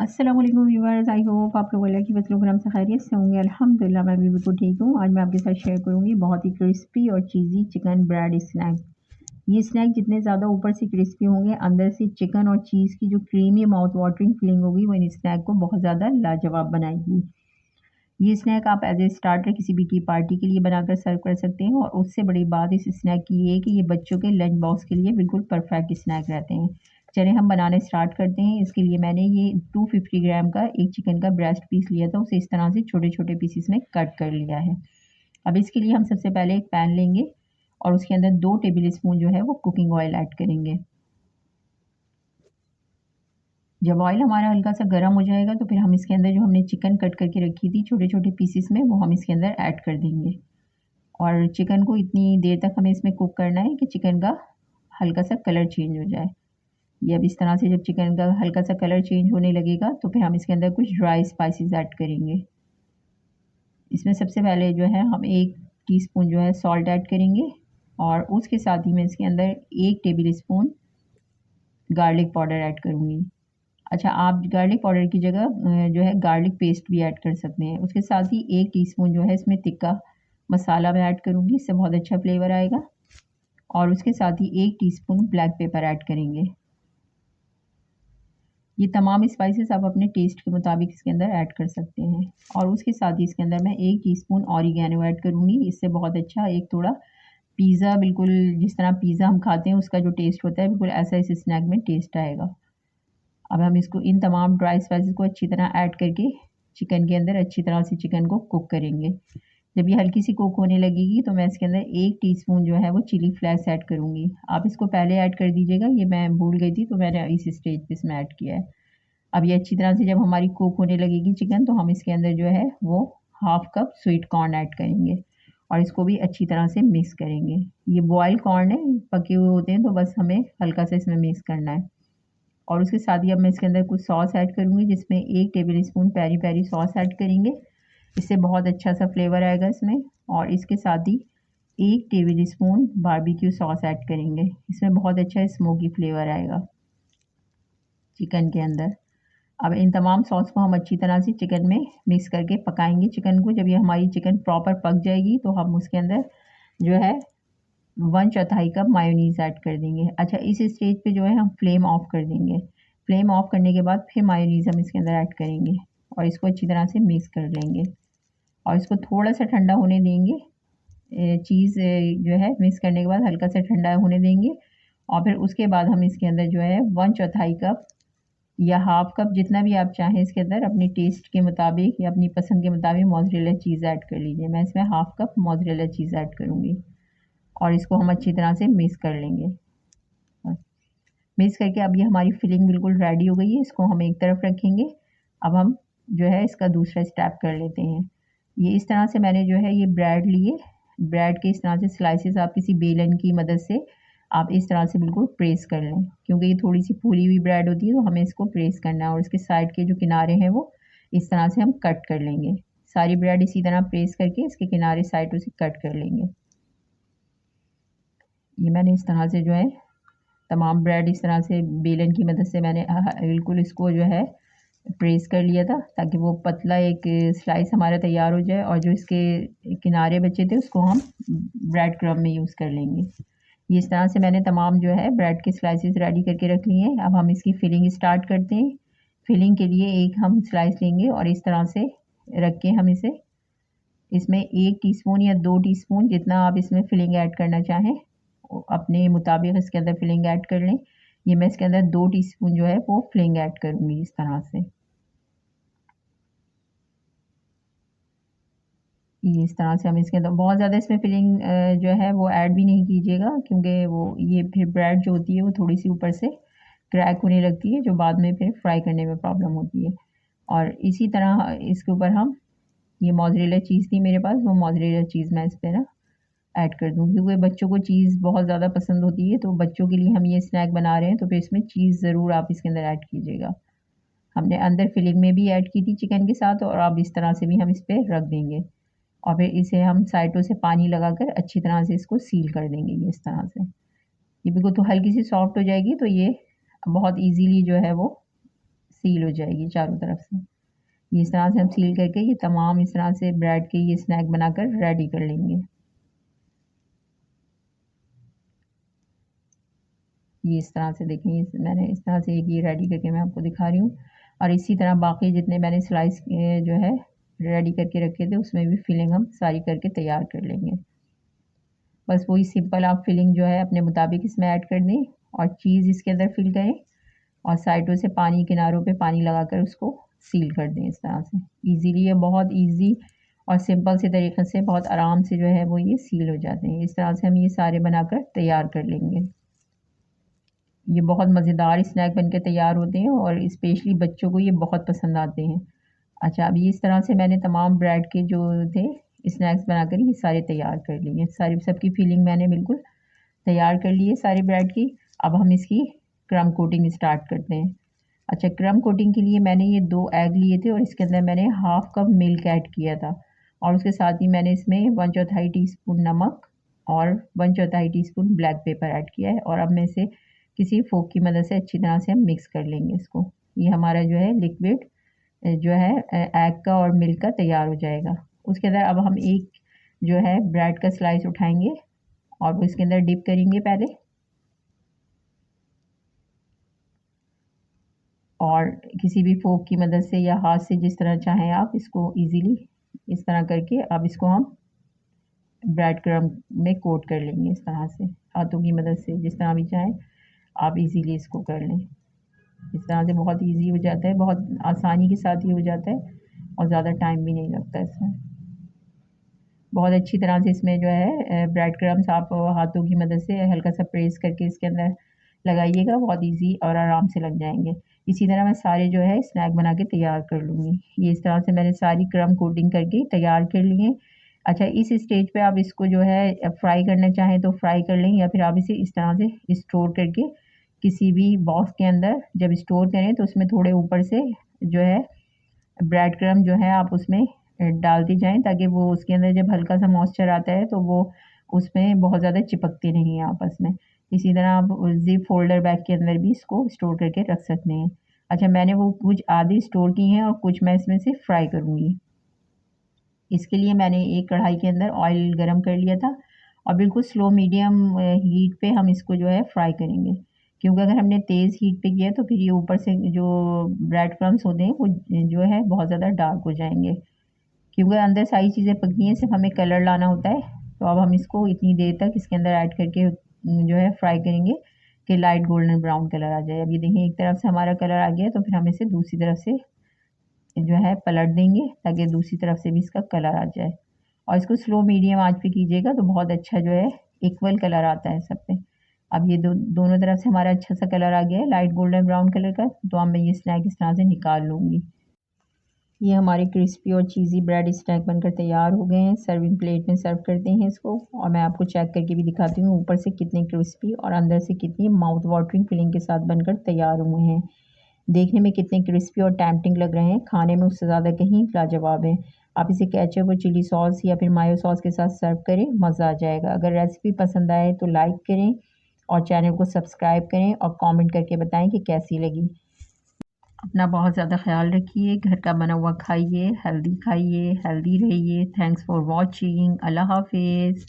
अस्सलाम वालेकुम viewers, I hope आप लोग अल्लाह की फजल करम से खैरियत से होंगे। अल्हम्दुलिल्लाह मैं भी बिल्कुल ठीक हूँ। आज मैं आपके साथ शेयर करूँगी बहुत ही क्रिस्पी और चीज़ी चिकन ब्रेड स्नैक। ये स्नैक जितने ज़्यादा ऊपर से क्रिस्पी होंगे, अंदर से चिकन और चीज़ की जो क्रीमी माउथ वाटरिंग फीलिंग होगी, वो इन स्नैक को बहुत ज़्यादा लाजवाब बनाएगी। ये स्नैक आप एज ए स्टार्टर किसी भी टी पार्टी के लिए बनाकर सर्व कर सकते हैं, और उससे बड़ी बात इस स्नैक की ये है कि ये बच्चों के लंच बॉक्स के लिए बिल्कुल परफेक्ट स्नैक रहते हैं। चलिए हम बनाने स्टार्ट करते हैं। इसके लिए मैंने ये 250 ग्राम का एक चिकन का ब्रेस्ट पीस लिया था, उसे इस तरह से छोटे छोटे पीसेस में कट कर लिया है। अब इसके लिए हम सबसे पहले एक पैन लेंगे और उसके अंदर 2 टेबल स्पून जो है वो कुकिंग ऑयल ऐड करेंगे। जब ऑयल हमारा हल्का सा गर्म हो जाएगा तो फिर हम इसके अंदर जो हमने चिकन कट करके रखी थी छोटे छोटे पीसेस में, वो हम इसके अंदर ऐड कर देंगे। और चिकन को इतनी देर तक हमें इसमें कुक करना है कि चिकन का हल्का सा कलर चेंज हो जाए। ये अब इस तरह से जब चिकन का हल्का सा कलर चेंज होने लगेगा तो फिर हम इसके अंदर कुछ ड्राई स्पाइसेस ऐड करेंगे। इसमें सबसे पहले जो है हम 1 टीस्पून जो है सॉल्ट ऐड करेंगे, और उसके साथ ही मैं इसके अंदर 1 table spoon garlic powder add करूँगी। अच्छा, आप गार्लिक पाउडर की जगह जो है गार्लिक पेस्ट भी ऐड कर सकते हैं। उसके साथ ही 1 टीस्पून जो है इसमें तिक्का मसाला मैं ऐड करूँगी, इससे बहुत अच्छा फ्लेवर आएगा। और उसके साथ ही 1 टीस्पून ब्लैक पेपर ऐड करेंगे। ये तमाम स्पाइसेस आप अपने टेस्ट के मुताबिक इसके अंदर ऐड कर सकते हैं। और उसके साथ ही इसके अंदर मैं 1 टीस्पून ऑरिगैनो ऐड करूँगी, इससे बहुत अच्छा एक थोड़ा पिज़्ज़ा, बिल्कुल जिस तरह पिज़्ज़ा हम खाते हैं उसका जो टेस्ट होता है, बिल्कुल ऐसा इस स्नैक में टेस्ट आएगा। अब हम इसको इन तमाम ड्राई स्पाइसेस को अच्छी तरह ऐड करके चिकन के अंदर अच्छी तरह से चिकन को कुक करेंगे। जब ये हल्की सी कुक होने लगेगी तो मैं इसके अंदर 1 टीस्पून जो है वो चिली फ्लेक्स ऐड करूँगी। आप इसको पहले ऐड कर दीजिएगा, ये मैं भूल गई थी तो मैंने इस स्टेज पे इसमें ऐड किया है। अब ये अच्छी तरह से जब हमारी कुक होने लगेगी चिकन, तो हम इसके अंदर जो है वो half cup sweet corn add करेंगे और इसको भी अच्छी तरह से मिक्स करेंगे। ये बॉयल कॉर्न है, पके हुए होते हैं, तो बस हमें हल्का सा इसमें मिक्स करना है। और उसके साथ ही अब मैं इसके अंदर कुछ सॉस ऐड करूँगी, जिसमें 1 tablespoon peri peri sauce add करेंगे। इससे बहुत अच्छा सा फ्लेवर आएगा इसमें। और इसके साथ ही 1 table spoon barbecue sauce add करेंगे, इसमें बहुत अच्छा स्मोकी फ्लेवर आएगा चिकन के अंदर। अब इन तमाम सॉस को हम अच्छी तरह से चिकन में मिक्स करके पकाएंगे चिकन को। जब ये हमारी चिकन प्रॉपर पक जाएगी तो हम उसके अंदर जो है 1/4 कप मायोनीज़ ऐड कर देंगे। अच्छा, इस स्टेज पे जो है हम फ्लेम ऑफ कर देंगे। फ्लेम ऑफ करने के बाद फिर मायोनीज़ हम इसके अंदर ऐड करेंगे और इसको अच्छी तरह से मिक्स कर लेंगे और इसको थोड़ा सा ठंडा होने देंगे। चीज़ जो है मिक्स करने के बाद हल्का सा ठंडा होने देंगे, और फिर उसके बाद हम इसके अंदर जो है 1/4 कप या हाफ कप, जितना भी आप चाहें इसके अंदर अपने टेस्ट के मुताबिक या अपनी पसंद के मुताबिक मोज़रेला चीज़ ऐड कर लीजिए। मैं इसमें half cup mozzarella cheese add करूँगी और इसको हम अच्छी तरह से मिक्स कर लेंगे। मिक्स करके अब ये हमारी फिलिंग बिल्कुल रेडी हो गई है, इसको हम एक तरफ रखेंगे। अब हम जो है इसका दूसरा स्टेप कर लेते हैं। ये इस तरह से मैंने जो है ये ब्रेड लिए, ब्रेड के इस तरह से स्लाइसेस आप किसी बेलन की मदद से आप इस तरह से बिल्कुल प्रेस कर लें, क्योंकि ये थोड़ी सी फूली हुई ब्रेड होती है तो हमें इसको प्रेस करना है। और इसके साइड के जो किनारे हैं वो इस तरह से हम कट कर लेंगे। सारी ब्रेड इसी तरह प्रेस करके इसके किनारे साइडों से कट कर लेंगे। ये मैंने इस तरह से जो है तमाम ब्रेड इस तरह से बेलन की मदद से मैंने बिल्कुल इसको जो है प्रेस कर लिया था, ताकि वो पतला एक स्लाइस हमारा तैयार हो जाए, और जो इसके किनारे बचे थे उसको हम ब्रेड क्रम्ब में यूज़ कर लेंगे। ये इस तरह से मैंने तमाम जो है ब्रेड के स्लाइसेस रेडी करके रख लिए हैं। अब हम इसकी फिलिंग स्टार्ट करते हैं। फिलिंग के लिए एक हम स्लाइस लेंगे और इस तरह से रख के हम इसे इसमें 1 टीस्पून या 2 टीस्पून, जितना आप इसमें फिलिंग ऐड करना चाहें अपने मुताबिक इसके अंदर फिलिंग ऐड कर लें। ये मैं इसके अंदर 2 टीस्पून जो है वो फिलिंग ऐड करूँगी इस तरह से। ये इस तरह से हम इसके अंदर बहुत ज़्यादा इसमें फिलिंग जो है वो ऐड भी नहीं कीजिएगा, क्योंकि वो ये फिर ब्रेड जो होती है वो थोड़ी सी ऊपर से क्रैक होने लगती है, जो बाद में फिर फ्राई करने में प्रॉब्लम होती है। और इसी तरह इसके ऊपर हम ये मोज़रेला चीज़ थी मेरे पास, वो मोज़रेला चीज़ मैं इस पे ना ऐड कर दूँ, क्योंकि बच्चों को चीज़ बहुत ज़्यादा पसंद होती है, तो बच्चों के लिए हम ये स्नैक बना रहे हैं तो फिर इसमें चीज़ ज़रूर आप इसके अंदर ऐड कीजिएगा। हमने अंदर फिलिंग में भी ऐड की थी चिकन के साथ, और अब इस तरह से भी हम इस पे रख देंगे और फिर इसे हम साइडों से पानी लगाकर अच्छी तरह से इसको सील कर देंगे। ये इस तरह से ये बिल्कुल तो हल्की सी सॉफ्ट हो जाएगी, तो ये बहुत ईज़िली जो है वो सील हो जाएगी चारों तरफ से। ये इस तरह से हम सील करके ये तमाम इस तरह से ब्रेड के ये स्नैक बनाकर रेडी कर लेंगे। ये इस तरह से देखें, मैंने इस तरह से एक ये रेडी करके मैं आपको दिखा रही हूँ। और इसी तरह बाकी जितने मैंने स्लाइस जो है रेडी करके रखे थे उसमें भी फिलिंग हम सारी करके तैयार कर लेंगे। बस वही सिंपल आप फिलिंग जो है अपने मुताबिक इसमें ऐड कर दें और चीज़ इसके अंदर फिल करें और साइडों से पानी, किनारों पे पानी लगाकर उसको सील कर दें इस तरह से। इजीली, ये बहुत इजी और सिंपल से तरीके से बहुत आराम से जो है वो ये सील हो जाते हैं। इस तरह से हम ये सारे बनाकर तैयार कर लेंगे। ये बहुत मज़ेदार स्नैक बनकर तैयार होते हैं और स्पेशली बच्चों को ये बहुत पसंद आते हैं। अच्छा, अभी इस तरह से मैंने तमाम ब्रेड के जो थे स्नैक्स बनाकर ये सारे तैयार कर लिए। सारी सबकी फिलिंग मैंने बिल्कुल तैयार कर ली है सारी ब्रेड की। अब हम इसकी क्रम कोटिंग स्टार्ट करते हैं। अच्छा, क्रम कोटिंग के लिए मैंने ये 2 एग लिए थे और इसके अंदर मैंने हाफ़ कप मिल्क ऐड किया था और उसके साथ ही मैंने इसमें 1/4 टीस्पून नमक और 1/4 टीस्पून ब्लैक पेपर ऐड किया है। और अब मैं इसे किसी फ़ोर्क की मदद से अच्छी तरह से हम मिक्स कर लेंगे इसको। ये हमारा जो है लिक्विड जो है एग का और मिल्क का तैयार हो जाएगा। उसके अंदर अब हम एक जो है ब्रेड का स्लाइस उठाएंगे और वो इसके अंदर डिप करेंगे पहले, और किसी भी फ़ोर्क की मदद से या हाथ से जिस तरह चाहें आप इसको इजीली इस तरह करके अब इसको हम ब्रेड क्रम्ब में कोट कर लेंगे इस तरह से, हाथों की मदद से जिस तरह भी चाहें आप इजीली इसको कर लें। इस तरह से बहुत इजी हो जाता है, बहुत आसानी के साथ ये हो जाता है और ज़्यादा टाइम भी नहीं लगता इसमें। बहुत अच्छी तरह से इसमें जो है ब्रेड क्रम्स आप हाथों की मदद से हल्का सा प्रेस करके इसके अंदर लगाइएगा, बहुत इजी और आराम से लग जाएंगे। इसी तरह मैं सारे जो है स्नैक बना के तैयार कर लूँगी। ये इस तरह से मैंने सारी क्रम्ब कोटिंग करके तैयार कर लिए। अच्छा, इस स्टेज पे आप इसको जो है फ्राई करना चाहें तो फ्राई कर लें या फिर आप इसे इस तरह से स्टोर करके किसी भी बॉक्स के अंदर जब स्टोर करें तो उसमें थोड़े ऊपर से जो है ब्रेड क्रम्ब जो है आप उसमें डालते जाएँ ताकि वो उसके अंदर जब हल्का सा मॉइस्चर आता है तो वो उसमें बहुत ज़्यादा चिपकते नहीं हैं आपस में। इसी तरह आप ज़िप फ़ोल्डर बैग के अंदर भी इसको स्टोर करके रख सकते हैं। अच्छा, मैंने वो कुछ आधी स्टोर की हैं और कुछ मैं इसमें से फ्राई करूँगी। इसके लिए मैंने एक कढ़ाई के अंदर ऑयल गरम कर लिया था और बिल्कुल स्लो मीडियम हीट पे हम इसको जो है फ्राई करेंगे, क्योंकि अगर हमने तेज़ हीट पे किया तो फिर ये ऊपर से जो ब्रेड क्रम्स होते हैं वो जो है बहुत ज़्यादा डार्क हो जाएंगे, क्योंकि अंदर सारी चीज़ें पकी हैं, सिर्फ हमें कलर लाना होता है। तो अब हम इसको इतनी देर तक इसके अंदर ऐड करके जो है फ्राई करेंगे कि लाइट गोल्डन ब्राउन कलर आ जाए। अब ये देखिए एक तरफ से हमारा कलर आ गया है तो फिर हम इसे दूसरी तरफ से जो है पलट देंगे ताकि दूसरी तरफ से भी इसका कलर आ जाए। और इसको स्लो मीडियम आंच पे कीजिएगा तो बहुत अच्छा जो है इक्वल कलर आता है सब पे। अब ये दोनों तरफ से हमारा अच्छा सा कलर आ गया है लाइट गोल्डन ब्राउन कलर का, तो अब मैं ये स्नैक इस तरह से निकाल लूँगी। ये हमारे क्रिस्पी और चीज़ी ब्रेड स्नैक बनकर तैयार हो गए हैं। सर्विंग प्लेट में सर्व करते हैं इसको और मैं आपको चेक करके भी दिखाती हूँ ऊपर से कितने क्रिस्पी और अंदर से कितनी माउथ वाटरिंग फिलिंग के साथ बनकर तैयार हुए हैं। देखने में कितने क्रिस्पी और टेम्पटिंग लग रहे हैं, खाने में उससे ज़्यादा कहीं लाजवाब है। आप इसे केचप और चिली सॉस या फिर मायो सॉस के साथ सर्व करें, मज़ा आ जाएगा। अगर रेसिपी पसंद आए तो लाइक करें और चैनल को सब्सक्राइब करें और कमेंट करके बताएं कि कैसी लगी। अपना बहुत ज़्यादा ख्याल रखिए, घर का बना हुआ खाइए, हेल्दी रहिए। Thanks for watching. अल्लाह हाफिज़।